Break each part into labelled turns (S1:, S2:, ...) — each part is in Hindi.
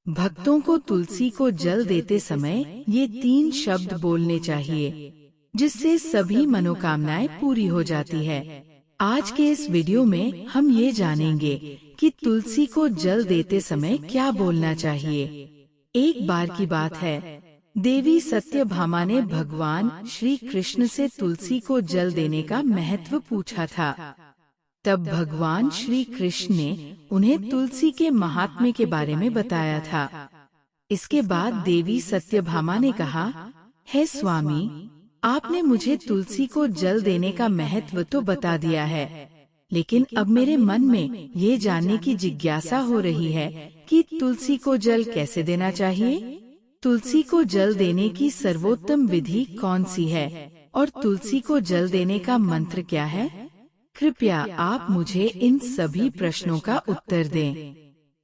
S1: भक्तों को तुलसी को जल देते समय ये 3 शब्द बोलने चाहिए, जिससे सभी मनोकामनाएं पूरी हो जाती है। आज के इस वीडियो में हम ये जानेंगे कि तुलसी को जल देते समय क्या बोलना चाहिए। एक बार की बात है, देवी सत्यभामा ने भगवान श्री कृष्ण से तुलसी को जल देने का महत्व पूछा था। तब भगवान श्री कृष्ण ने उन्हें तुलसी के महात्म्य के बारे में बताया था। इसके बाद देवी सत्यभामा ने कहा, हे स्वामी, आपने मुझे तुलसी को जल देने का महत्व तो बता दिया है, लेकिन अब मेरे मन में ये जानने की जिज्ञासा हो रही है कि तुलसी को जल कैसे देना चाहिए। तुलसी को जल देने की सर्वोत्तम विधि कौन सी है और तुलसी को जल देने का मंत्र क्या है? कृपया आप मुझे इन सभी प्रश्नों का उत्तर दें।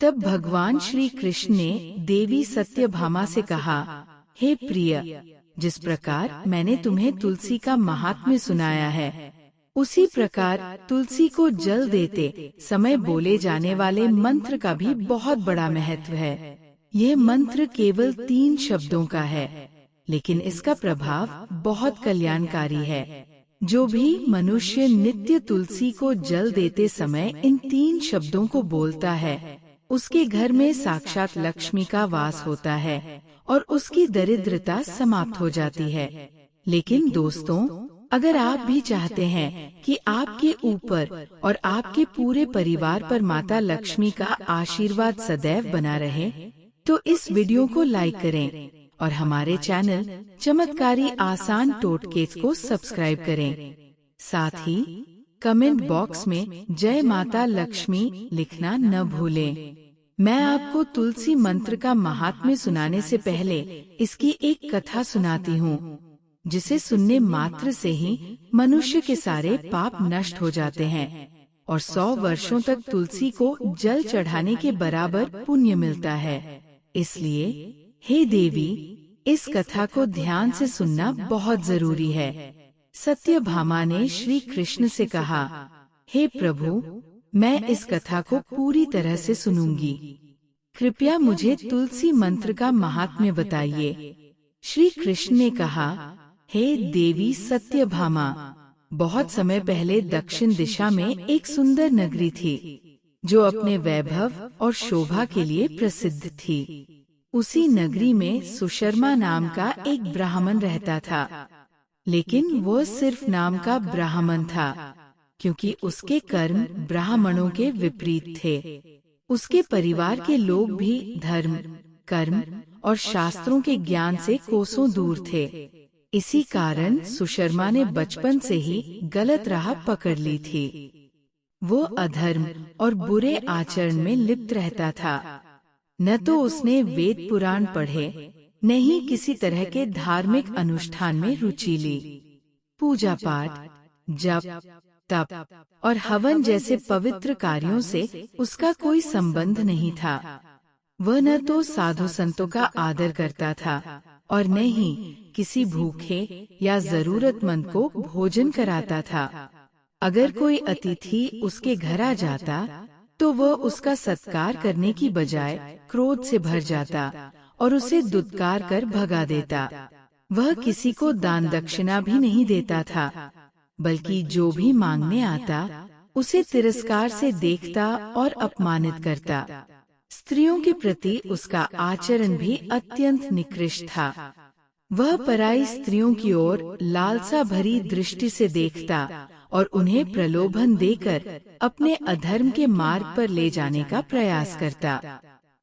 S1: तब भगवान श्री कृष्ण ने देवी सत्यभामा से कहा, हे प्रिय, जिस प्रकार मैंने तुम्हें तुलसी का महात्म्य सुनाया है, उसी प्रकार तुलसी को जल देते समय बोले जाने वाले मंत्र का भी बहुत बड़ा महत्व है। यह मंत्र केवल 3 शब्दों का है, लेकिन इसका प्रभाव बहुत कल्याणकारी है। जो भी मनुष्य नित्य तुलसी को जल देते समय इन 3 शब्दों को बोलता है, उसके घर में साक्षात लक्ष्मी का वास होता है और उसकी दरिद्रता समाप्त हो जाती है। लेकिन दोस्तों, अगर आप भी चाहते हैं कि आपके ऊपर और आपके पूरे परिवार पर माता लक्ष्मी का आशीर्वाद सदैव बना रहे, तो इस वीडियो को लाइक करें और हमारे चैनल चमत्कारी आसान टोटके को सब्सक्राइब करें। साथ ही कमेंट बॉक्स में जय माता लक्ष्मी लिखना न भूलें। मैं आपको तुलसी मंत्र का महात्म्य सुनाने से पहले इसकी एक कथा सुनाती हूँ, जिसे सुनने मात्र से ही मनुष्य के सारे पाप नष्ट हो जाते हैं और 100 वर्षों तक तुलसी को जल चढ़ाने के बराबर पुण्य मिलता है। इसलिए हे देवी, इस कथा को ध्यान से सुनना बहुत जरूरी है। सत्यभामा ने श्री कृष्ण से कहा, हे प्रभु, मैं इस कथा को पूरी तरह से सुनूंगी। कृपया मुझे तुलसी मंत्र का महात्म्य बताइए। श्री कृष्ण ने कहा, हे देवी सत्यभामा, बहुत समय पहले दक्षिण दिशा में एक सुंदर नगरी थी, जो अपने वैभव और शोभा के लिए प्रसिद्ध थी। उसी नगरी में सुशर्मा नाम का एक ब्राह्मण रहता था, लेकिन वो सिर्फ नाम का ब्राह्मण था, क्योंकि उसके कर्म ब्राह्मणों के विपरीत थे। उसके परिवार के लोग भी धर्म, कर्म और शास्त्रों के ज्ञान से कोसों दूर थे। इसी कारण सुशर्मा ने बचपन से ही गलत राह पकड़ ली थी। वो अधर्म और बुरे आचरण में लिप्त रहता था। न तो उसने वेद पुराण पढ़े, न ही किसी तरह के धार्मिक अनुष्ठान में रुचि ली। पूजा पाठ, जप, तप और हवन जैसे पवित्र कार्यों से उसका कोई संबंध नहीं था। वह न तो साधु संतों का आदर करता था और न ही किसी भूखे या जरूरतमंद को भोजन कराता था। अगर कोई अतिथि उसके घर आ जाता, तो वह उसका सत्कार करने की बजाय क्रोध से भर जाता और उसे दुत्कार कर भगा देता। वह किसी को दान दक्षिणा भी नहीं देता था, बल्कि जो भी मांगने आता उसे तिरस्कार से देखता और अपमानित करता। स्त्रियों के प्रति उसका आचरण भी अत्यंत निकृष्ट था। वह पराई स्त्रियों की ओर लालसा भरी दृष्टि से देखता और उन्हें प्रलोभन देकर अपने अधर्म के मार्ग पर ले जाने का प्रयास करता।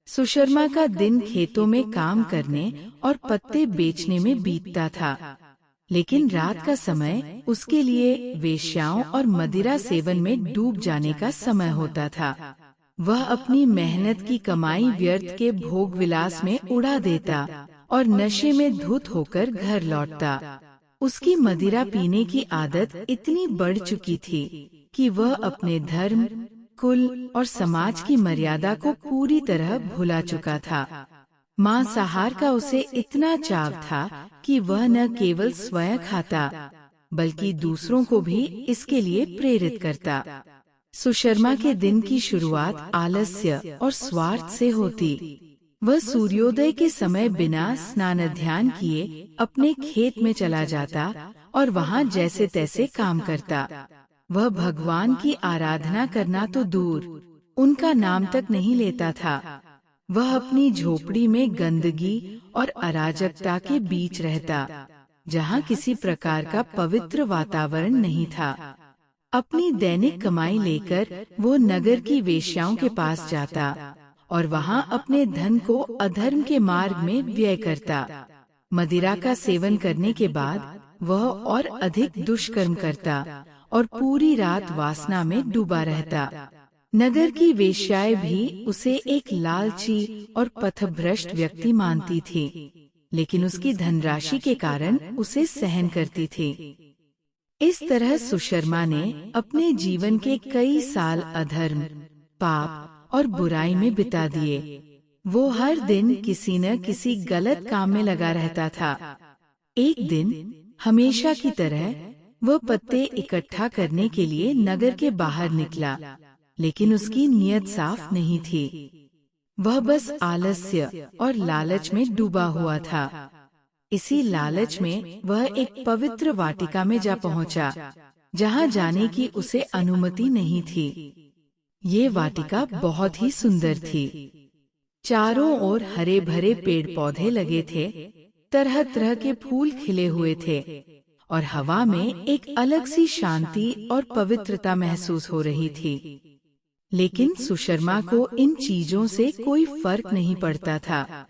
S1: सुशर्मा का दिन खेतों में काम करने और पत्ते बेचने में बीतता था, लेकिन रात का समय उसके लिए वेश्याओं और मदिरा सेवन में डूब जाने का समय होता था। वह अपनी मेहनत की कमाई व्यर्थ के भोग विलास में उड़ा देता और नशे में धुत होकर घर लौटता। उसकी मदिरा पीने की आदत इतनी बढ़ चुकी थी कि वह अपने धर्म, कुल और समाज की मर्यादा को पूरी तरह भुला चुका था। मांसाहार का उसे इतना चाव था कि वह न केवल स्वयं खाता, बल्कि दूसरों को भी इसके लिए प्रेरित करता। सुशर्मा के दिन की शुरुआत आलस्य और स्वार्थ से होती। वह सूर्योदय के समय बिना स्नान ध्यान किए अपने खेत में चला जाता और वहाँ जैसे तैसे काम करता। वह भगवान की आराधना करना तो दूर, उनका नाम तक नहीं लेता था। वह अपनी झोपड़ी में गंदगी और अराजकता के बीच रहता, जहाँ किसी प्रकार का पवित्र वातावरण नहीं था। अपनी दैनिक कमाई लेकर वो नगर की वेश्याओं के पास जाता और वहाँ अपने धन को अधर्म के मार्ग में व्यय करता। मदिरा का सेवन करने के बाद वह और अधिक दुष्कर्म करता और पूरी रात वासना में डूबा रहता। नगर की वेश्याएं भी उसे एक लालची और पथभ्रष्ट व्यक्ति मानती थी, लेकिन उसकी धनराशि के कारण उसे सहन करती थी। इस तरह सुशर्मा ने अपने जीवन के कई साल अधर्म, पाप और बुराई में बिता दिए। वो हर दिन किसी न किसी गलत काम में लगा रहता था। एक दिन हमेशा की तरह वह पत्ते इकट्ठा करने के लिए नगर के बाहर निकला, लेकिन उसकी नीयत साफ नहीं थी। वह बस आलस्य और लालच में डूबा हुआ था। इसी लालच में वह एक पवित्र वाटिका में जा पहुंचा, जहां जाने की उसे अनुमति नहीं थी। ये वाटिका बहुत ही सुंदर थी। चारों ओर हरे भरे पेड़ पौधे लगे थे, तरह तरह के फूल खिले हुए थे और हवा में एक अलग सी शांति और पवित्रता महसूस हो रही थी। लेकिन सुशर्मा को इन चीजों से कोई फर्क नहीं पड़ता था।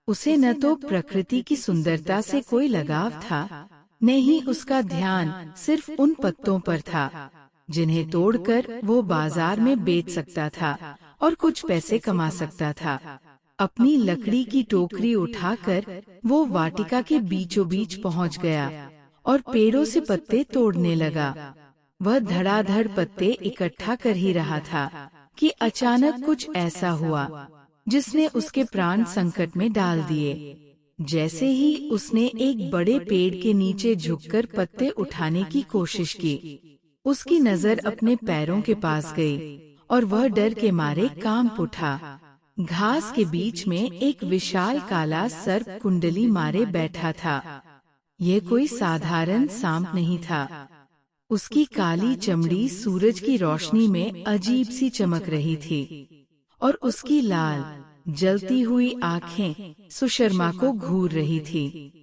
S1: उसे न तो प्रकृति की सुंदरता से कोई लगाव था, न ही उसका ध्यान सिर्फ उन पत्तों पर था जिन्हें तोड़कर वो बाजार में बेच सकता था और कुछ पैसे कमा सकता था। अपनी लकड़ी की टोकरी उठाकर वो वाटिका के बीचों बीच पहुंच गया और पेड़ों से पत्ते तोड़ने लगा। वह धड़ाधड़ पत्ते इकट्ठा कर ही रहा था कि अचानक कुछ ऐसा हुआ जिसने उसके प्राण संकट में डाल दिए। जैसे ही उसने एक बड़े पेड़ के नीचे झुककर पत्ते उठाने की कोशिश की, उसकी नजर अपने पैरों के पास गई और वह डर के मारे कांप उठा। घास के बीच में एक विशाल काला सर्प कुंडली मारे बैठा था। यह कोई साधारण सांप नहीं था। उसकी काली चमड़ी सूरज की रोशनी में अजीब सी चमक रही थी और उसकी लाल जलती हुई आंखें सुशर्मा को घूर रही थी।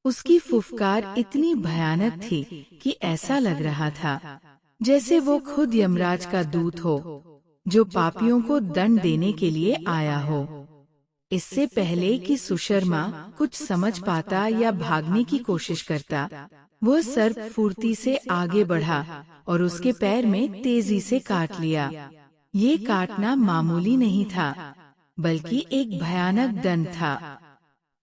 S1: उसकी फुफकार इतनी भयानक थी कि ऐसा लग रहा था जैसे वो खुद यमराज का दूत हो, जो पापियों को दंड देने के लिए आया हो। इससे पहले कि सुशर्मा कुछ समझ पाता या भागने की कोशिश करता, वह सर्प फुर्ती से आगे बढ़ा और उसके पैर में तेजी से काट लिया। ये काटना मामूली नहीं था, बल्कि एक भयानक दंड था।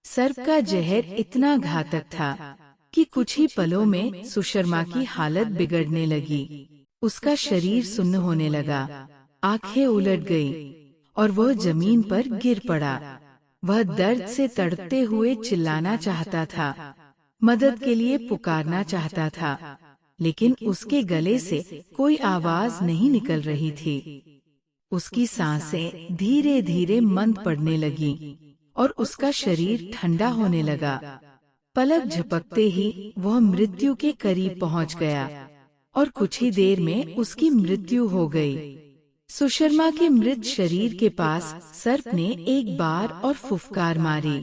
S1: सर्प का जहर इतना घातक था कि कुछ ही पलों में सुशर्मा की हालत बिगड़ने लगी। उसका शरीर सुन्न होने लगा, आंखें उलट गई और वह जमीन पर गिर पड़ा। वह दर्द से तड़पते हुए चिल्लाना चाहता था, मदद के लिए पुकारना चाहता था, लेकिन उसके गले से कोई आवाज नहीं निकल रही थी। उसकी सांसें धीरे धीरे मंद पड़ने लगी और उसका शरीर ठंडा होने लगा। पलक झपकते ही वह मृत्यु के करीब पहुंच गया और कुछ ही देर में उसकी मृत्यु हो गई। सुशर्मा के मृत शरीर के पास सर्प ने एक बार और फुफकार मारी,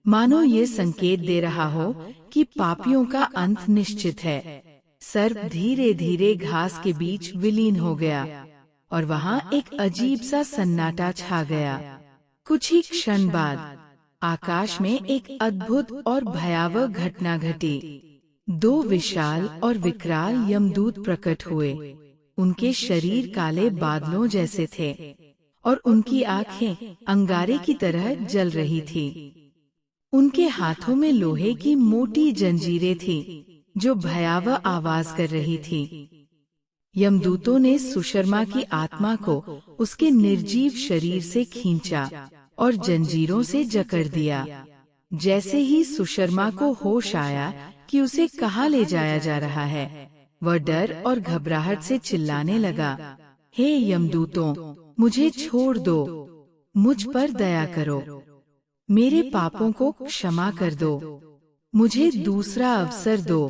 S1: मानो ये संकेत दे रहा हो कि पापियों का अंत निश्चित है। सर्प धीरे धीरे घास के बीच विलीन हो गया और वहाँ एक अजीब सा सन्नाटा छा गया। कुछ ही क्षण बाद आकाश में एक अद्भुत और भयावह घटना घटी। दो विशाल और विकराल यमदूत प्रकट हुए। उनके शरीर काले बादलों जैसे थे और उनकी आंखें अंगारे की तरह जल रही थी। उनके हाथों में लोहे की मोटी जंजीरें थीं, जो भयावह आवाज कर रही थी। यमदूतों ने सुशर्मा की आत्मा को उसके निर्जीव शरीर से खींचा और जंजीरों से जकड़ दिया। जैसे ही सुशर्मा को होश आया कि उसे कहाँ ले जाया जा रहा है, वह डर और घबराहट से चिल्लाने लगा, हे यमदूतों, मुझे छोड़ दो, मुझ पर दया करो। मेरे पापों को क्षमा कर दो, मुझे दूसरा अवसर दो।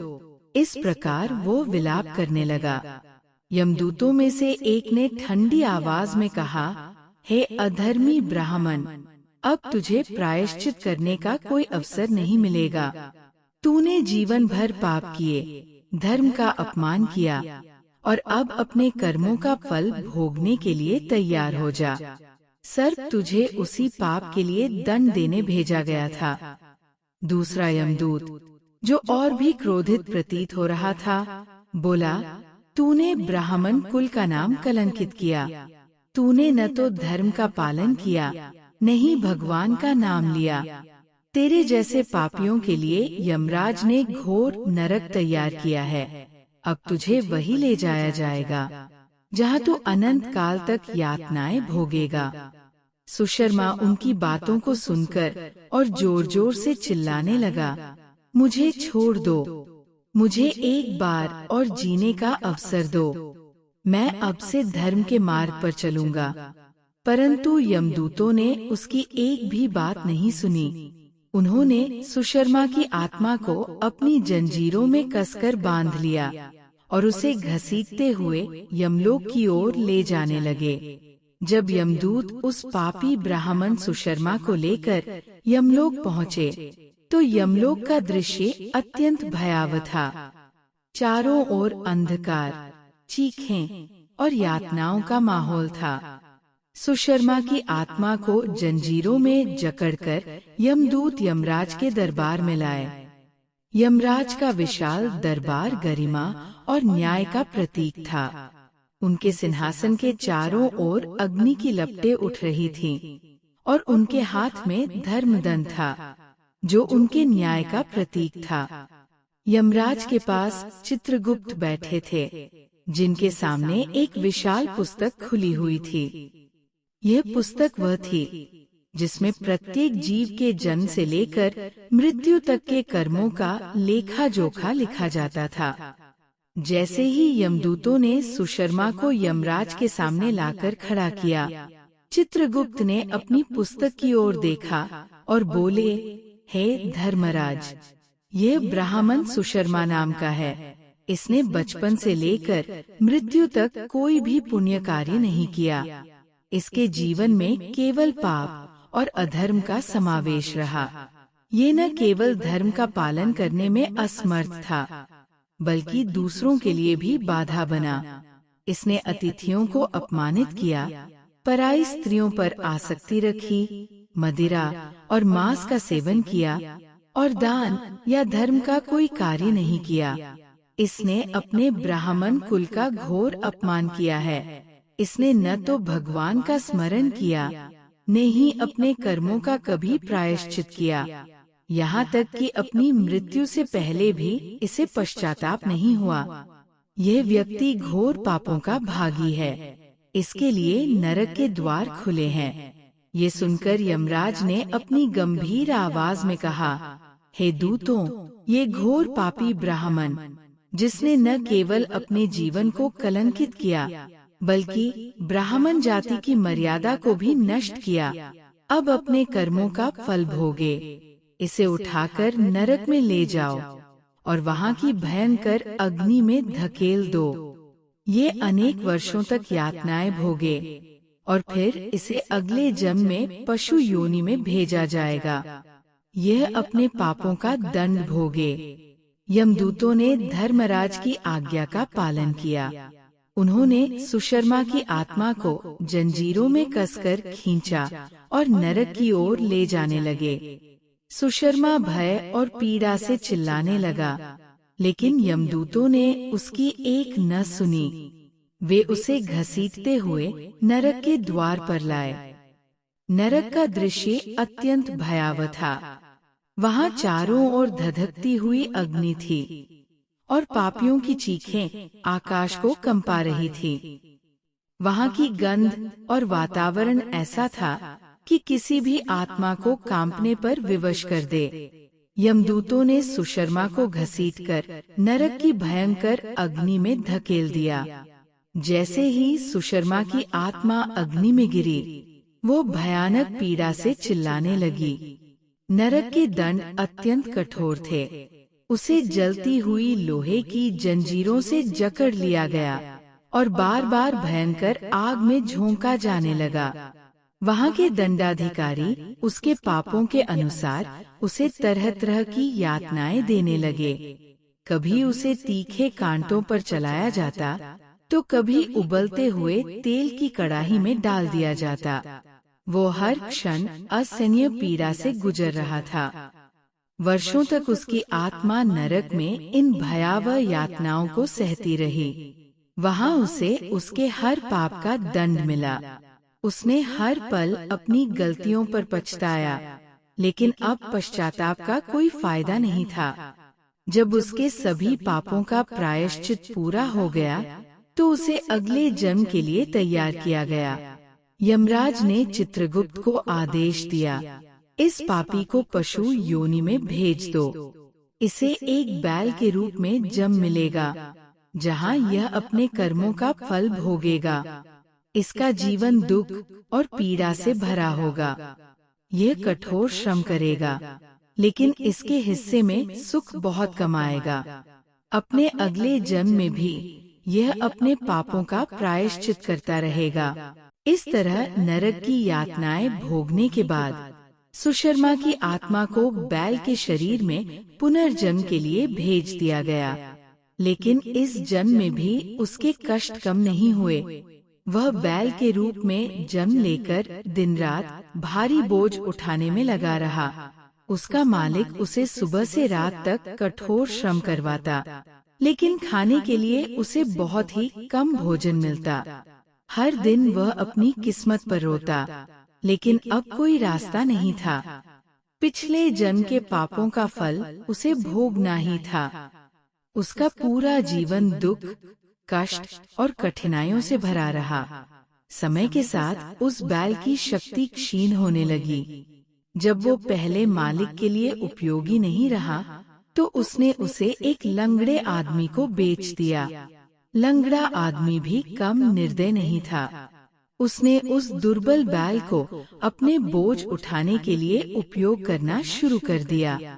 S1: इस प्रकार वो विलाप करने लगा। यमदूतों में से एक ने ठंडी आवाज में कहा, हे अधर्मी ब्राह्मण, अब तुझे प्रायश्चित करने का कोई अवसर नहीं मिलेगा। तूने जीवन भर पाप किए, धर्म का अपमान किया और अब अपने कर्मों का फल भोगने के लिए तैयार हो जा। सर्प तुझे उसी पाप के लिए दंड देने भेजा गया था। दूसरा यमदूत, जो और भी क्रोधित प्रतीत हो रहा था, बोला, तूने ब्राह्मण कुल का नाम कलंकित किया। तूने न तो धर्म का पालन किया, न ही भगवान का नाम लिया। तेरे जैसे पापियों के लिए यमराज ने घोर नरक तैयार किया है। अब तुझे वही ले जाया जाएगा, जहाँ तू अनंत काल तक यातनाएं भोगेगा। सुशर्मा उनकी बातों को सुनकर और जोर जोर से चिल्लाने लगा, मुझे छोड़ दो, मुझे एक बार और जीने का अवसर दो। मैं अब से धर्म के मार्ग पर चलूंगा। परंतु यमदूतों ने उसकी एक भी बात नहीं सुनी। उन्होंने सुशर्मा की आत्मा को अपनी जंजीरों में कसकर बांध लिया और उसे घसीटते हुए यमलोक की ओर ले जाने लगे। जब यमदूत उस पापी ब्राह्मण सुशर्मा को लेकर यमलोक पहुँचे, तो यमलोक का दृश्य अत्यंत भयावह था। चारों ओर अंधकार, चीखें और यातनाओं का माहौल था। सुशर्मा की आत्मा को जंजीरों में जकड़कर यमदूत यमराज के दरबार में लाए। यमराज का विशाल दरबार गरिमा और न्याय का प्रतीक था। उनके सिंहासन के चारों ओर अग्नि की लपटें उठ रही थीं और उनके हाथ में धर्मदंड था, जो उनके न्याय का प्रतीक था। यमराज के पास चित्रगुप्त बैठे थे, जिनके सामने एक विशाल पुस्तक खुली हुई थी। यह पुस्तक वह थी जिसमें प्रत्येक जीव के जन्म से लेकर मृत्यु तक के कर्मों का लेखा जोखा लिखा जाता था। जैसे ही यमदूतों ने सुशर्मा को यमराज के सामने लाकर खड़ा किया, चित्रगुप्त ने अपनी पुस्तक की ओर देखा और बोले, हे धर्मराज, ये ब्राह्मण सुशर्मा नाम का है। इसने बचपन से लेकर मृत्यु तक कोई भी पुण्य कार्य नहीं किया। इसके जीवन में केवल पाप और अधर्म का समावेश रहा। ये न केवल धर्म का पालन करने में असमर्थ था, बल्कि दूसरों के लिए भी बाधा बना। इसने अतिथियों को अपमानित किया, पराई स्त्रियों पर आसक्ति रखी, मदिरा और मांस का सेवन किया और दान या धर्म का कोई कार्य नहीं किया। इसने अपने ब्राह्मण कुल का घोर अपमान किया है। इसने न तो भगवान का स्मरण किया, न ही अपने कर्मों का कभी प्रायश्चित किया। यहाँ तक कि अपनी मृत्यु से पहले भी इसे पश्चाताप नहीं हुआ। यह व्यक्ति घोर पापों का भागी है। इसके लिए नरक के द्वार खुले हैं। ये सुनकर यमराज ने अपनी गंभीर आवाज में कहा, हे दूतों, ये घोर पापी ब्राह्मण, जिसने न केवल अपने जीवन को कलंकित किया, बल्कि ब्राह्मण जाति की मर्यादा को भी नष्ट किया, अब अपने कर्मों का फल भोगे। इसे उठाकर नरक में ले जाओ और वहाँ की भयंकर अग्नि में धकेल दो। ये अनेक वर्षों तक यातनाएं भोगे और फिर इसे अगले जन्म में पशु योनि में भेजा जाएगा। यह अपने पापों का दंड भोगे। यमदूतों ने धर्मराज की आज्ञा का पालन किया। उन्होंने सुशर्मा की आत्मा को जंजीरों में कसकर खींचा और नरक की ओर ले जाने लगे। सुशर्मा भय और पीड़ा से चिल्लाने लगा, लेकिन यमदूतों ने उसकी एक न सुनी। वे उसे घसीटते हुए नरक के द्वार पर लाए। नरक का दृश्य अत्यंत भयावह था। वहाँ चारों ओर धधकती हुई अग्नि थी और पापियों की चीखें आकाश को कंपा रही थी। वहाँ की गंध और वातावरण ऐसा था कि किसी भी आत्मा को कांपने पर विवश कर दे। यमदूतों ने सुशर्मा को घसीटकर नरक की भयंकर अग्नि में धकेल दिया। जैसे ही सुशर्मा की आत्मा अग्नि में गिरी, वो भयानक पीड़ा से चिल्लाने लगी। नरक के दंड अत्यंत कठोर थे। उसे जलती हुई लोहे की जंजीरों से जकड़ लिया गया और बार बार भयंकर आग में झोंका जाने लगा। वहाँ के दंडाधिकारी उसके पापों के अनुसार उसे तरह तरह की यातनाएं देने लगे। कभी उसे तीखे कांटों पर चलाया जाता, तो कभी उबलते हुए तेल की कड़ाही में डाल दिया जाता। वो हर क्षण असहनीय पीड़ा से गुजर रहा था। वर्षों तक उसकी आत्मा नरक में इन भयावह यातनाओं को सहती रही। वहाँ उसे उसके हर पाप का दंड मिला। उसने हर पल अपनी गलतियों पर पछताया, लेकिन अब पश्चाताप का कोई फायदा नहीं था। जब उसके सभी पापों का प्रायश्चित पूरा हो गया, तो उसे अगले जन्म के लिए तैयार किया गया। यमराज ने चित्रगुप्त को आदेश दिया, इस पापी को पशु योनि में भेज दो। इसे एक बैल के रूप में जन्म मिलेगा, जहाँ यह अपने कर्मों का फल भोगेगा। इसका जीवन दुख और पीड़ा से भरा होगा। यह कठोर श्रम करेगा, लेकिन इसके हिस्से में सुख बहुत कमाएगा। अपने अगले जन्म में भी यह अपने पापों का प्रायश्चित करता रहेगा। इस तरह नरक की यातनाएं भोगने के बाद सुशर्मा की आत्मा को बैल के शरीर में पुनर्जन्म के लिए भेज दिया गया। लेकिन इस जन्म में भी उसके कष्ट कम नहीं हुए। वह बैल के रूप में जन्म लेकर दिन रात भारी बोझ उठाने में लगा रहा। उसका मालिक उसे सुबह से रात तक कठोर श्रम करवाता, लेकिन खाने के लिए उसे बहुत ही कम भोजन मिलता। हर दिन वह अपनी किस्मत पर रोता, लेकिन अब कोई रास्ता नहीं था। पिछले जन्म के पापों का फल उसे भोगना ही था। उसका पूरा जीवन दुख, कष्ट और कठिनाइयों से भरा रहा। समय के साथ उस बैल की शक्ति क्षीण होने लगी। जब वो पहले मालिक के लिए उपयोगी नहीं रहा, तो उसने उसे एक लंगड़े आदमी को बेच दिया। लंगड़ा आदमी भी कम निर्दय नहीं था। उसने उस दुर्बल बैल को अपने बोझ उठाने के लिए उपयोग करना शुरू कर दिया।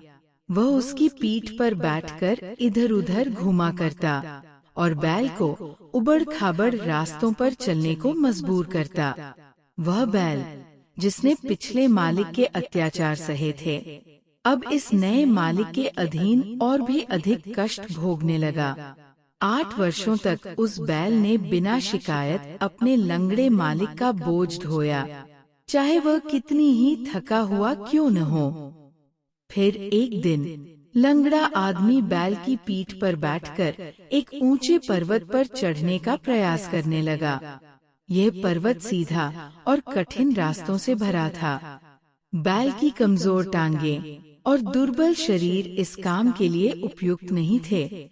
S1: वह उसकी पीठ पर बैठकर इधर उधर घुमा करता और बैल को उबड़ खाबड़ रास्तों पर चलने को मजबूर करता। वह बैल जिसने पिछले मालिक के अत्याचार सहे थे, अब इस नए मालिक के अधीन और भी अधिक कष्ट भोगने लगा। 8 वर्षों तक उस बैल ने बिना शिकायत अपने लंगड़े मालिक का बोझ ढोया, चाहे वह कितनी ही थका हुआ क्यों न हो। फिर एक दिन लंगड़ा आदमी बैल की पीठ पर बैठकर एक ऊंचे पर्वत पर चढ़ने का प्रयास करने लगा। यह पर्वत सीधा और कठिन रास्तों से भरा था। बैल की कमजोर टांगें और दुर्बल शरीर इस काम के लिए उपयुक्त नहीं थे,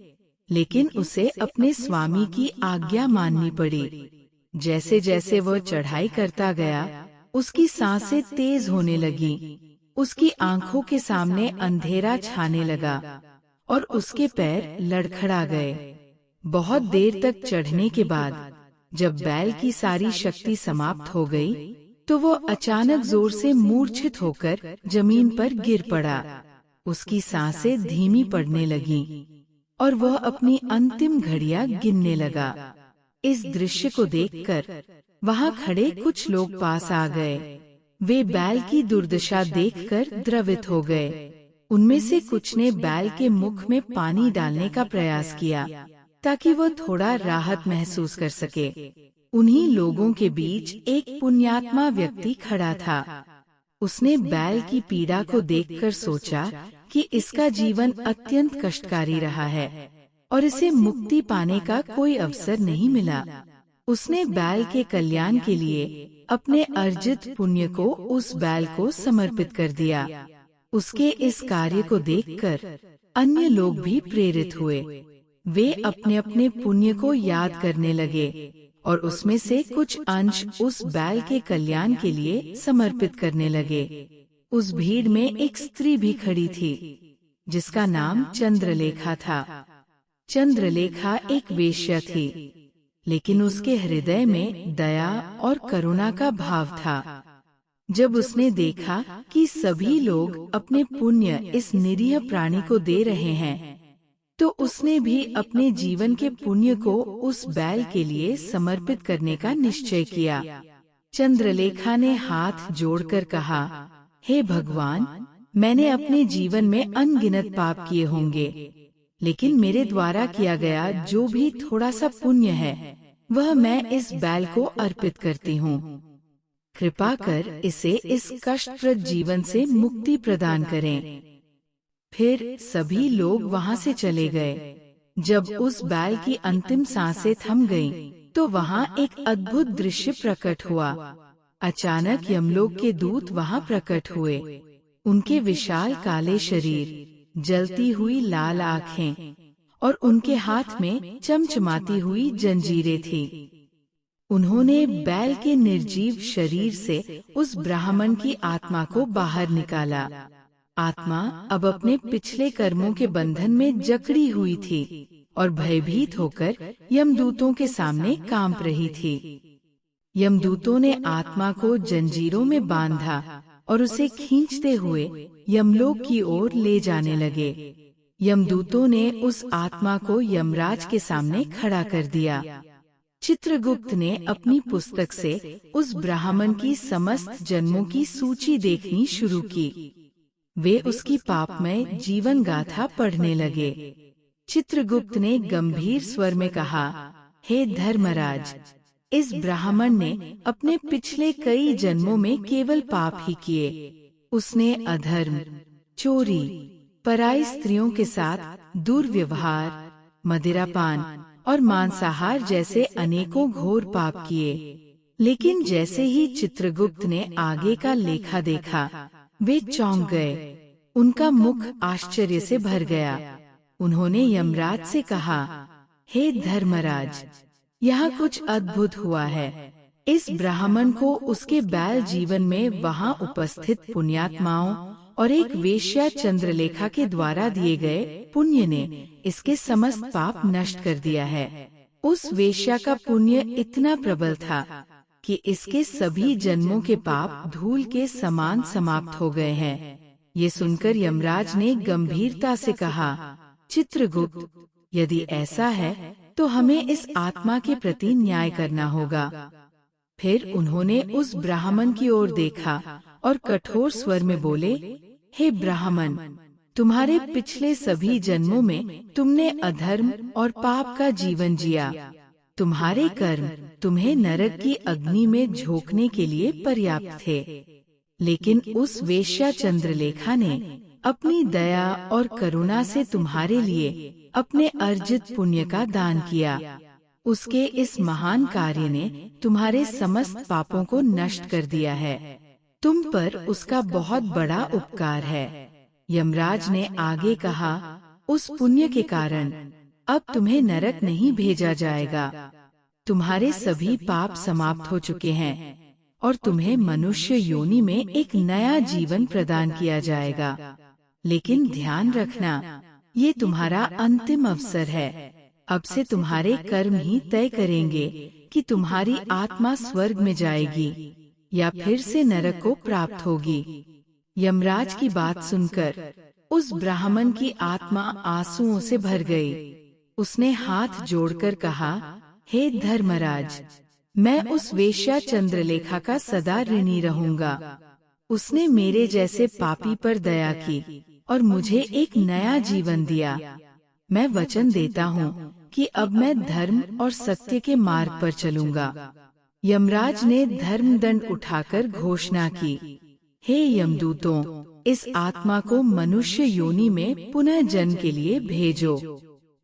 S1: लेकिन उसे अपने स्वामी की आज्ञा माननी पड़ी। जैसे जैसे वह चढ़ाई करता गया, उसकी सांसें तेज होने लगी। उसकी आंखों के सामने अंधेरा छाने लगा और उसके पैर लड़खड़ा गए। बहुत देर तक चढ़ने के बाद जब बैल की सारी शक्ति समाप्त हो गई, तो वो अचानक जोर से मूर्छित होकर जमीन पर गिर पड़ा। उसकी सांसें धीमी पड़ने लगीं और वह अपनी अंतिम घड़ियां गिनने लगा। इस दृश्य को देखकर वहाँ खड़े कुछ लोग पास आ गए। वे बैल की दुर्दशा देखकर द्रवित हो गए। उनमें से कुछ ने बैल के मुख में पानी डालने का प्रयास किया, ताकि वह थोड़ा राहत महसूस कर सके। उन्हीं लोगों के बीच एक पुण्यात्मा व्यक्ति खड़ा था। उसने बैल की पीड़ा को देखकर सोचा कि इसका जीवन अत्यंत कष्टकारी रहा है और इसे मुक्ति पाने का कोई अवसर नहीं मिला। उसने बैल के कल्याण के लिए अपने अर्जित पुण्य को उस बैल को समर्पित कर दिया। उसके इस कार्य को देखकर अन्य लोग भी प्रेरित हुए। वे अपने अपने पुण्य को याद करने लगे और उसमें से कुछ अंश उस बैल के कल्याण के लिए समर्पित करने लगे। उस भीड़ में एक स्त्री भी खड़ी थी, जिसका नाम चंद्रलेखा था। चंद्रलेखा एक वेश्या थी, लेकिन उसके हृदय में दया और करुणा का भाव था। जब उसने देखा कि सभी लोग अपने पुण्य इस निरीह प्राणी को दे रहे हैं, तो उसने भी अपने जीवन के पुण्य को उस बैल के लिए समर्पित करने का निश्चय किया। चंद्रलेखा ने हाथ जोड़कर कहा, हे भगवान, मैंने अपने जीवन में अनगिनत पाप किए होंगे, लेकिन मेरे द्वारा किया गया जो भी थोड़ा सा पुण्य है, वह मैं इस बैल को अर्पित करती हूँ। कृपा कर इसे इस कष्टप्रद जीवन से मुक्ति प्रदान करें। फिर सभी लोग वहाँ से चले गए। जब उस बैल की अंतिम सांसें थम गईं, तो वहाँ एक अद्भुत दृश्य प्रकट हुआ। अचानक यमलोक के दूत वहाँ प्रकट हुए। उनके विशाल काले शरीर, जलती हुई लाल आँखें और उनके हाथ में चमचमाती हुई जंजीरें थीं। उन्होंने बैल के निर्जीव शरीर से उस ब्राह्मण की आत्मा को बाहर निकाला। आत्मा अब अपने पिछले कर्मों के बंधन में जकड़ी हुई थी और भयभीत होकर यमदूतों के सामने कांप रही थी। यमदूतों ने आत्मा को जंजीरों में बांधा और उसे खींचते हुए यमलोक की ओर ले जाने लगे। यमदूतों ने उस आत्मा को यमराज के सामने खड़ा कर दिया। चित्रगुप्त ने अपनी पुस्तक से उस ब्राह्मण की समस्त जन्मों की सूची देखनी शुरू की। वे उसकी पापमय जीवन गाथा पढ़ने लगे। चित्रगुप्त ने गंभीर स्वर में कहा, हे धर्मराज, इस ब्राह्मण ने अपने पिछले कई जन्मों में केवल पाप ही किए। उसने अधर्म, चोरी, पराई स्त्रियों के साथ दुर्व्यवहार, मदिरापान और मांसाहार जैसे अनेकों घोर पाप किए। लेकिन जैसे ही चित्रगुप्त ने आगे का लेखा देखा, वे चौंक गए। उनका मुख आश्चर्य से भर गया। उन्होंने यमराज से कहा, हे धर्मराज, यहाँ कुछ अद्भुत हुआ है। इस ब्राह्मण को उसके बैल जीवन में वहाँ उपस्थित पुण्यात्माओं और एक वेश्या चंद्रलेखा के द्वारा दिए गए पुण्य ने इसके समस्त पाप नष्ट कर दिया है। उस वेश्या का पुण्य इतना प्रबल था कि इसके सभी जन्मों के पाप धूल के समान समाप्त हो गए हैं। ये सुनकर यमराज ने गंभीरता से कहा, चित्रगुप्त, यदि ऐसा है तो हमें इस आत्मा के प्रति न्याय करना होगा। फिर उन्होंने उस ब्राह्मण की ओर देखा और कठोर स्वर में बोले, हे ब्राह्मण, तुम्हारे पिछले सभी जन्मों में तुमने अधर्म और पाप का जीवन जिया। तुम्हारे कर्म तुम्हें नरक की अग्नि में झोंकने के लिए पर्याप्त थे। लेकिन उस वेश्या चंद्रलेखा ने अपनी दया और करुणा से तुम्हारे लिए अपने अर्जित पुण्य का दान किया। उसके इस महान कार्य ने तुम्हारे समस्त पापों को नष्ट कर दिया है। तुम पर उसका बहुत बड़ा उपकार है। यमराज ने आगे कहा, उस पुण्य के कारण अब तुम्हें नरक नहीं भेजा जाएगा। तुम्हारे सभी पाप समाप्त हो चुके हैं और तुम्हें मनुष्य योनि में एक नया जीवन प्रदान किया जाएगा। लेकिन ध्यान रखना, ये तुम्हारा अंतिम अवसर है। अब से तुम्हारे कर्म ही तय करेंगे कि तुम्हारी आत्मा स्वर्ग में जाएगी या फिर से नरक को प्राप्त होगी। यमराज की बात सुनकर उस ब्राह्मण की आत्मा आंसुओं से भर गई। उसने हाथ जोड़कर कहा, हे धर्मराज, मैं उस वेश्या चंद्रलेखा का सदा ऋणी रहूंगा। उसने मेरे जैसे पापी पर दया की और मुझे एक नया जीवन दिया। मैं वचन देता हूँ कि अब मैं धर्म और सत्य के मार्ग पर चलूंगा। यमराज ने धर्मदंड उठाकर घोषणा की, हे यमदूतों, इस आत्मा को मनुष्य योनि में पुनः जन्म के लिए भेजो।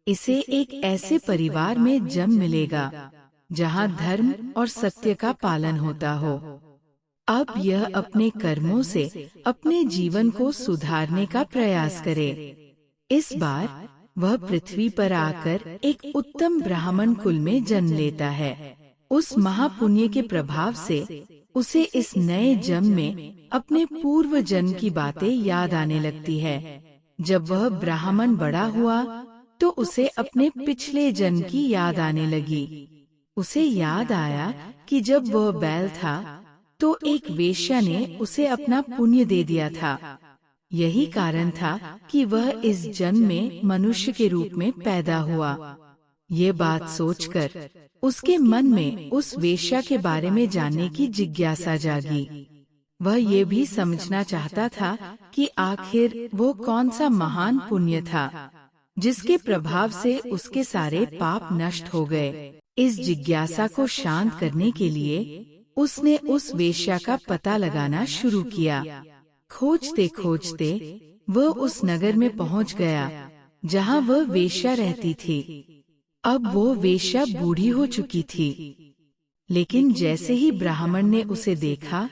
S1: इसे एक ऐसे परिवार में जन्म मिलेगा जहाँ धर्म और सत्य का पालन होता हो। अब यह अपने कर्मों से अपने जीवन को सुधारने का प्रयास करे। इस बार वह पृथ्वी पर आकर एक उत्तम ब्राह्मण कुल में जन्म लेता है। उस महापुण्य के प्रभाव से उसे इस नए जन्म में अपने पूर्व जन्म की बातें याद आने लगती है। जब वह ब्राह्मण बड़ा हुआ तो उसे अपने पिछले जन्म की याद आने लगी। उसे याद आया कि जब वह बैल था तो एक वेश्या ने उसे अपना पुण्य दे दिया था। यही कारण था कि वह इस जन्म में मनुष्य के रूप में पैदा हुआ। ये बात सोचकर उसके मन में उस वेश्या के बारे में जानने की जिज्ञासा जागी। वह ये भी समझना चाहता था कि आखिर वो कौन सा महान पुण्य था जिसके प्रभाव से उसके सारे पाप नष्ट हो गए। इस जिज्ञासा को शांत करने के लिए उसने उस वेश्या का पता लगाना शुरू किया। खोजते खोजते वह उस नगर में पहुंच गया जहां वह वेश्या रहती थी। अब वो वेश्या बूढ़ी हो चुकी थी, लेकिन जैसे ही ब्राह्मण ने उसे देखा,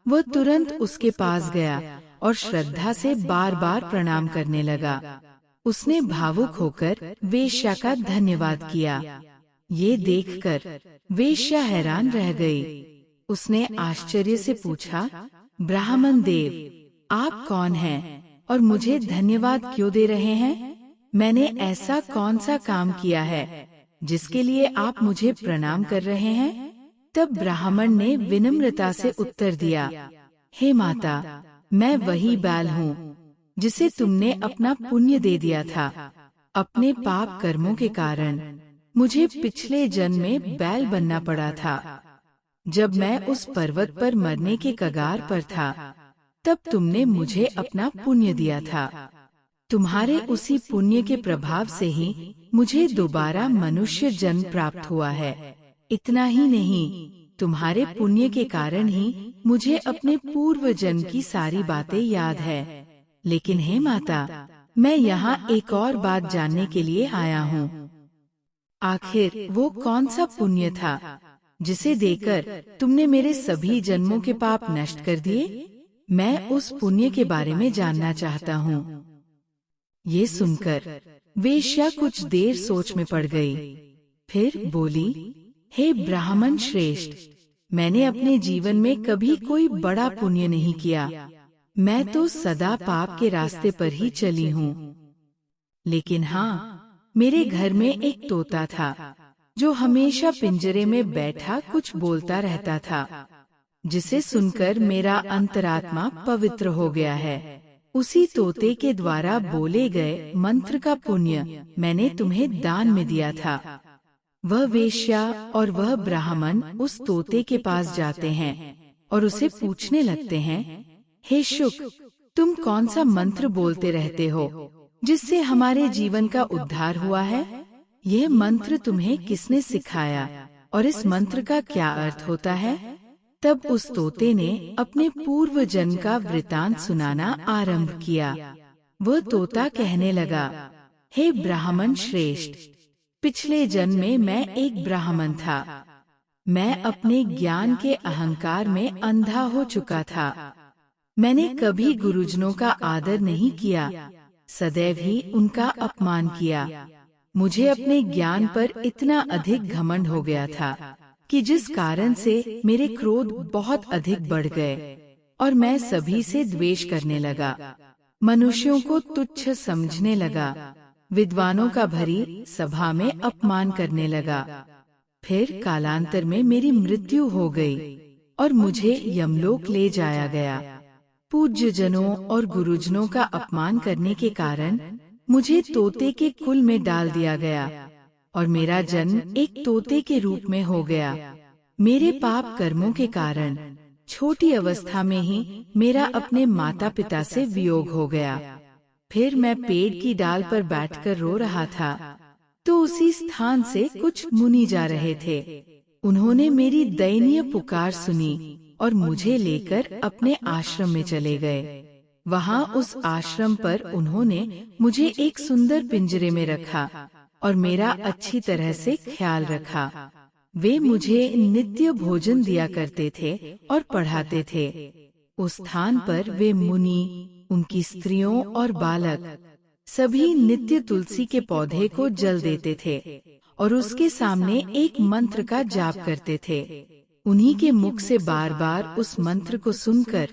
S1: वह तुरंत उसके पास गया और श्रद्धा से बार बार प्रणाम करने लगा। उसने भावुक होकर वेश्या का धन्यवाद किया। ये देखकर वेश्या हैरान रह गई। उसने आश्चर्य से पूछा, ब्राह्मण देव, आप कौन हैं और मुझे धन्यवाद क्यों दे रहे हैं? मैंने ऐसा कौन सा काम किया है जिसके लिए आप मुझे प्रणाम कर रहे हैं? तब ब्राह्मण ने विनम्रता से उत्तर दिया, हे माता, मैं वही बैल हूँ जिसे तुमने अपना पुण्य दे दिया था। अपने पाप कर्मों के कारण मुझे पिछले जन्म में बैल बनना पड़ा था। जब मैं उस पर्वत पर मरने के कगार पर था, तब तुमने मुझे अपना पुण्य दिया था। तुम्हारे उसी पुण्य के प्रभाव से ही मुझे दोबारा मनुष्य जन्म प्राप्त हुआ है। इतना ही नहीं, तुम्हारे पुण्य के कारण ही मुझे अपने पूर्व जन्म की सारी बातें याद है। लेकिन हे माता, मैं यहाँ एक और बात जानने के लिए आया हूँ। आखिर वो कौन सा पुण्य था जिसे देकर तुमने मेरे सभी जन्मों के पाप नष्ट कर दिए? मैं उस पुण्य के बारे में जानना चाहता हूँ। ये सुनकर वेश्या कुछ देर सोच में पड़ गई। फिर बोली, हे ब्राह्मण श्रेष्ठ, मैंने अपने जीवन में कभी कोई बड़ा पुण्य नहीं किया। मैं तो सदा पाप के रास्ते पर ही चली हूँ। लेकिन हाँ, मेरे घर में एक तोता था जो हमेशा पिंजरे में बैठा कुछ बोलता रहता था, जिसे सुनकर मेरा अंतरात्मा पवित्र हो गया है। उसी तोते के द्वारा बोले गए मंत्र का पुण्य मैंने तुम्हें दान में दिया था। वह वेश्या और वह ब्राह्मण उस तोते के पास जाते हैं और उसे पूछने लगते हैं, हे शुक, तुम कौन सा मंत्र बोलते रहते हो जिससे हमारे जीवन का उद्धार हुआ है? यह मंत्र तुम्हें किसने सिखाया और इस मंत्र का क्या अर्थ होता है? तब उस तोते ने अपने पूर्व जन्म का वृतांत सुनाना आरंभ किया। वह तोता कहने लगा, हे ब्राह्मण श्रेष्ठ, पिछले जन्म में मैं एक ब्राह्मण था। मैं अपने ज्ञान के अहंकार में अंधा हो चुका था। मैंने कभी गुरुजनों का आदर नहीं किया, सदैव ही उनका अपमान किया। मुझे अपने ज्ञान पर इतना अधिक घमंड हो गया था कि जिस कारण से मेरे क्रोध बहुत अधिक बढ़ गए और मैं सभी से द्वेष करने लगा। मनुष्यों को तुच्छ समझने लगा, विद्वानों का भरी सभा में अपमान करने लगा। फिर कालांतर में मेरी मृत्यु हो गई और मुझे यमलोक ले जाया गया। पूज्य जनों और गुरुजनों का अपमान करने के कारण मुझे तोते के कुल में डाल दिया गया और मेरा जन्म एक तोते के रूप में हो गया। मेरे पाप कर्मों के कारण छोटी अवस्था में ही मेरा अपने माता पिता से वियोग हो गया। फिर मैं पेड़ की डाल पर बैठकर रो रहा था, तो उसी स्थान से कुछ मुनि जा रहे थे। उन्होंने मेरी दयनीय पुकार सुनी और मुझे लेकर अपने आश्रम में चले गए। वहाँ उस आश्रम पर उन्होंने मुझे एक सुंदर पिंजरे में रखा और मेरा अच्छी तरह से ख्याल रखा। वे मुझे नित्य भोजन दिया करते थे और पढ़ाते थे। उस स्थान पर वे मुनि, उनकी स्त्रियों और बालक सभी नित्य तुलसी के पौधे को जल देते थे और उसके सामने एक मंत्र का जाप करते थे। उन्हीं के मुख से बार बार उस मंत्र को सुनकर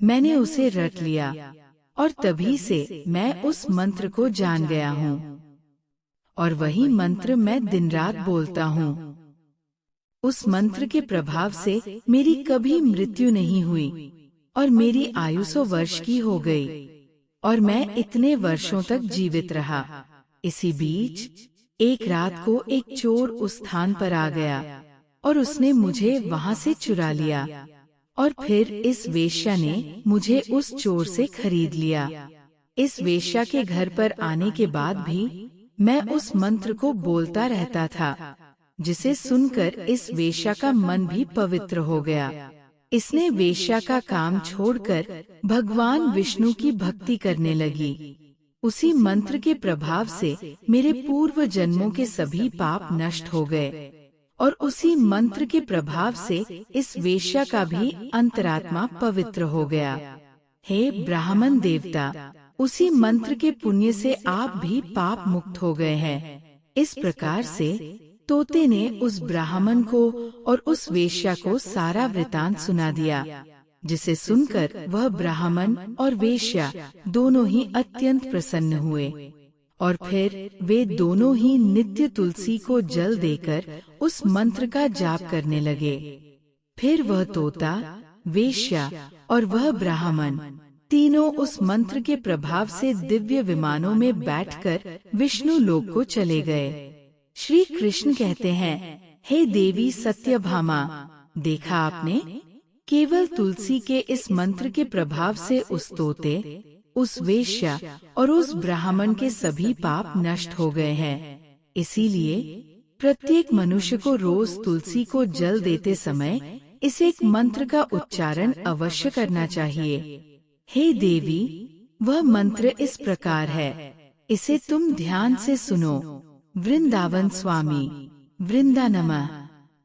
S1: मैंने उसे रट लिया और तभी से मैं उस मंत्र को जान गया हूँ और वही मंत्र मैं दिन रात बोलता हूँ। उस मंत्र के प्रभाव से मेरी कभी मृत्यु नहीं हुई और मेरी आयु 100 वर्ष की हो गई और मैं इतने वर्षों तक जीवित रहा। इसी बीच एक रात को एक चोर उस स्थान पर आ गया और उसने मुझे वहां से चुरा लिया और फिर इस वेश्या ने मुझे उस चोर से खरीद लिया। इस वेश्या के घर पर आने के बाद भी मैं उस मंत्र को बोलता रहता था, जिसे सुनकर इस वेश्या का मन भी पवित्र हो गया। इसने वेश्या का काम छोड़कर भगवान विष्णु की भक्ति करने लगी। उसी मंत्र के प्रभाव से मेरे पूर्व जन्मों के सभी पाप नष्ट हो गए और उसी मंत्र के प्रभाव से इस वेश्या का भी अंतरात्मा पवित्र हो गया। हे ब्राह्मण देवता, उसी मंत्र के पुण्य से आप भी पाप मुक्त हो गए हैं। इस प्रकार से तोते ने उस ब्राह्मण को और उस वेश्या को सारा वृतांत सुना दिया, जिसे सुनकर वह ब्राह्मण और वेश्या दोनों ही अत्यंत प्रसन्न हुए और फिर वे दोनों ही नित्य तुलसी को जल देकर उस मंत्र का जाप करने लगे। फिर वह तोता, वेश्या और वह ब्राह्मण तीनों उस मंत्र के प्रभाव से दिव्य विमानों में बैठकर विष्णु लोक को चले गए। श्री कृष्ण कहते हैं, हे देवी सत्यभामा, देखा आपने, केवल तुलसी के इस मंत्र के प्रभाव से उस तोते, उस वेश्या और उस ब्राह्मण के सभी पाप नष्ट हो गए हैं। इसीलिए प्रत्येक मनुष्य को रोज तुलसी को जल देते समय इस एक मंत्र का उच्चारण अवश्य करना चाहिए। हे देवी, वह मंत्र इस प्रकार है, इसे तुम ध्यान से सुनो। वृंदावन स्वामी वृंदा नमः।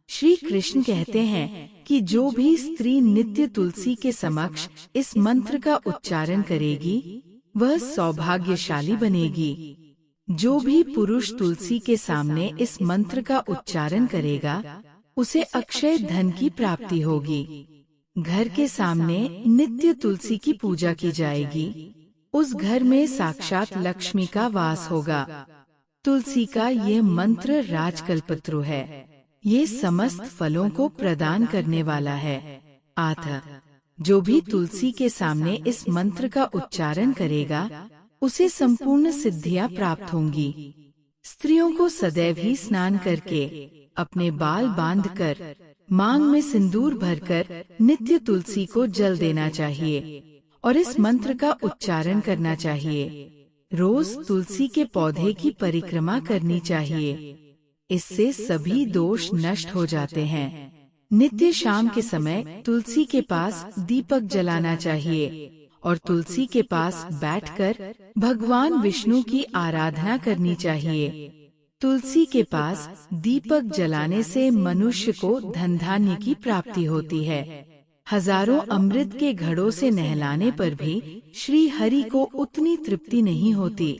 S1: श्री कृष्ण कहते हैं कि जो भी स्त्री नित्य तुलसी के समक्ष इस मंत्र का उच्चारण करेगी वह सौभाग्यशाली बनेगी। जो भी पुरुष तुलसी के सामने इस मंत्र का उच्चारण करेगा उसे अक्षय धन की प्राप्ति होगी। घर के सामने नित्य तुलसी की पूजा की जाएगी, उस घर में साक्षात लक्ष्मी का वास होगा। तुलसी का यह मंत्र राजकल्पत्रु है, ये समस्त फलों को प्रदान करने वाला है। अतः जो भी तुलसी के सामने इस मंत्र का उच्चारण करेगा उसे संपूर्ण सिद्धियां प्राप्त होंगी। स्त्रियों को सदैव ही स्नान करके, अपने बाल बांधकर, मांग में सिंदूर भरकर नित्य तुलसी को जल देना चाहिए और इस मंत्र का उच्चारण करना चाहिए। रोज तुलसी के पौधे की परिक्रमा करनी चाहिए, इससे सभी दोष नष्ट हो जाते हैं। नित्य शाम के समय तुलसी के पास दीपक जलाना चाहिए और तुलसी के पास बैठकर भगवान विष्णु की आराधना करनी चाहिए। तुलसी के पास दीपक जलाने से मनुष्य को धन धान्य की प्राप्ति होती है। हजारों अमृत के घड़ों से नहलाने पर भी श्री हरि को उतनी तृप्ति नहीं होती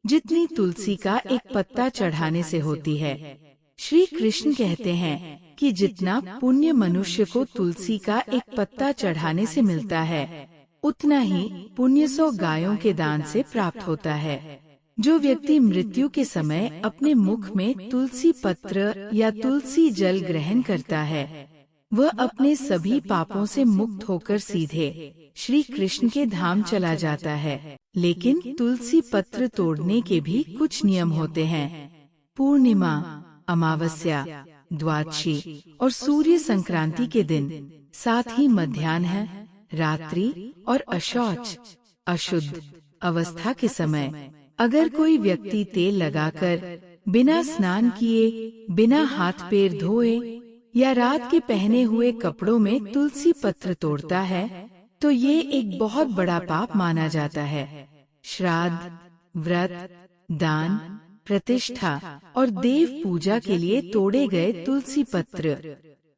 S1: जितनी तुलसी का एक पत्ता चढ़ाने से होती है। श्री कृष्ण कहते हैं कि जितना पुण्य मनुष्य को तुलसी का एक पत्ता चढ़ाने से मिलता है, उतना ही पुण्य 100 गायों के दान से प्राप्त होता है। जो व्यक्ति मृत्यु के समय अपने मुख में तुलसी पत्र या तुलसी जल ग्रहण करता है, वह अपने सभी पापों से मुक्त होकर सीधे श्री कृष्ण के धाम चला जाता है। लेकिन तुलसी पत्र तोड़ने के भी कुछ नियम होते हैं। पूर्णिमा, अमावस्या, द्वादशी और सूर्य संक्रांति के दिन, साथ ही मध्याह्न, रात्रि और अशौच अशुद्ध अवस्था के समय अगर कोई व्यक्ति तेल लगाकर बिना स्नान किए, बिना हाथ पैर धोए या रात के पहने हुए कपड़ों में तुलसी पत्र तोड़ता है तो ये एक बहुत बड़ा पाप माना जाता है। श्राद्ध, व्रत, दान, प्रतिष्ठा और देव पूजा के लिए तोड़े गए तुलसी पत्र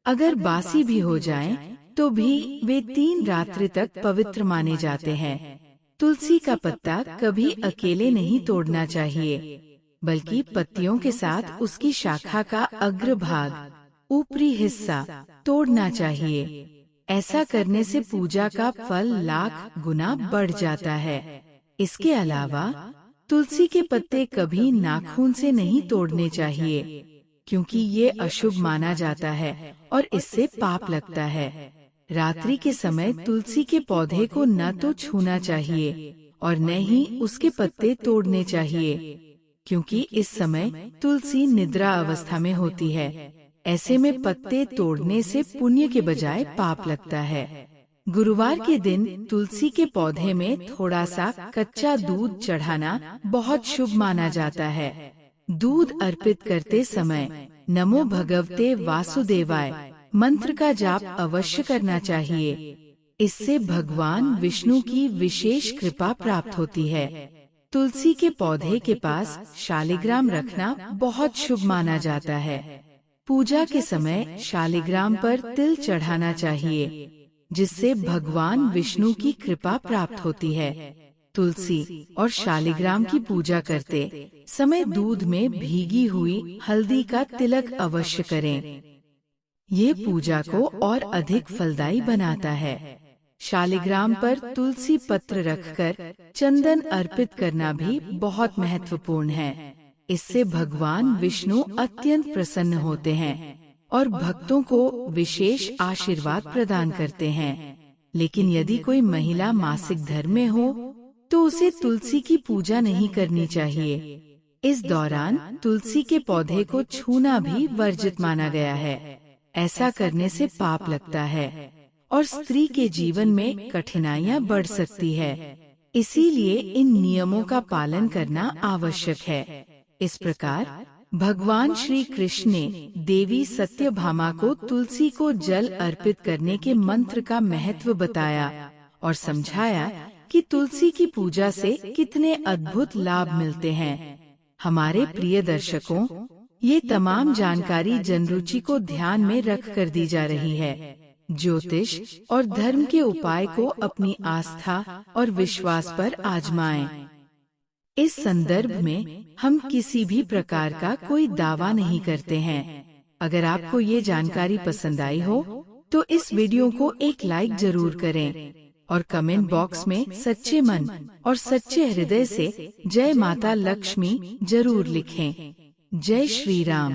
S1: अगर बासी भी हो जाएं, तो भी वे 3 रात्रि तक पवित्र माने जाते हैं। तुलसी का पत्ता कभी अकेले नहीं तोड़ना चाहिए, बल्कि पत्तियों के साथ उसकी शाखा का अग्रभाग, ऊपरी हिस्सा तोड़ना चाहिए। ऐसा करने से पूजा का फल लाख गुना बढ़ जाता है। इसके अलावा तुलसी के पत्ते कभी नाखून से नहीं तोड़ने चाहिए। क्योंकि ये अशुभ माना जाता है और इससे पाप लगता है। रात्रि के समय तुलसी के पौधे को न तो छूना चाहिए और न ही उसके पत्ते तोड़ने चाहिए, क्योंकि इस समय तुलसी निद्रा अवस्था में होती है। ऐसे में पत्ते तोड़ने से पुण्य के बजाय पाप लगता है। गुरुवार के दिन तुलसी के पौधे में थोड़ा सा कच्चा दूध चढ़ाना बहुत शुभ माना जाता है। दूध अर्पित करते समय नमो भगवते वासुदेवाय मंत्र का जाप अवश्य करना चाहिए। इससे भगवान विष्णु की विशेष कृपा प्राप्त होती है। तुलसी के पौधे के पास शालिग्राम रखना बहुत शुभ माना जाता है। पूजा के समय शालिग्राम पर तिल चढ़ाना चाहिए, जिससे भगवान विष्णु की कृपा प्राप्त होती है। तुलसी और शालिग्राम की पूजा करते समय दूध में भीगी हुई हल्दी का तिलक अवश्य करें। ये पूजा को और अधिक फलदायी बनाता है। शालिग्राम पर तुलसी पत्र रखकर चंदन अर्पित करना भी बहुत महत्वपूर्ण है। इससे भगवान विष्णु अत्यंत प्रसन्न होते हैं और भक्तों को विशेष आशीर्वाद प्रदान करते हैं। लेकिन यदि कोई महिला मासिक धर्म में हो तो उसे तुलसी की पूजा नहीं करनी चाहिए। इस दौरान तुलसी के पौधे को छूना भी वर्जित माना गया है। ऐसा करने से पाप लगता है और स्त्री के जीवन में कठिनाइयां बढ़ सकती है। इसीलिए इन नियमों का पालन करना आवश्यक है। इस प्रकार भगवान श्री कृष्ण ने देवी सत्यभामा को तुलसी को जल अर्पित करने के मंत्र का महत्व बताया और समझाया कि तुलसी की पूजा से कितने अद्भुत लाभ मिलते हैं। हमारे प्रिय दर्शकों, ये तमाम जानकारी जनरुचि को ध्यान में रख कर दी जा रही है। ज्योतिष और धर्म के उपाय को अपनी आस्था और विश्वास पर आजमाएं। इस संदर्भ में हम किसी भी प्रकार का कोई दावा नहीं करते हैं। अगर आपको ये जानकारी पसंद आई हो तो इस वीडियो को एक लाइक जरूर करें और कमेंट बॉक्स में सच्चे मन और सच्चे हृदय से जय माता लक्ष्मी जरूर लिखें। जय श्री राम।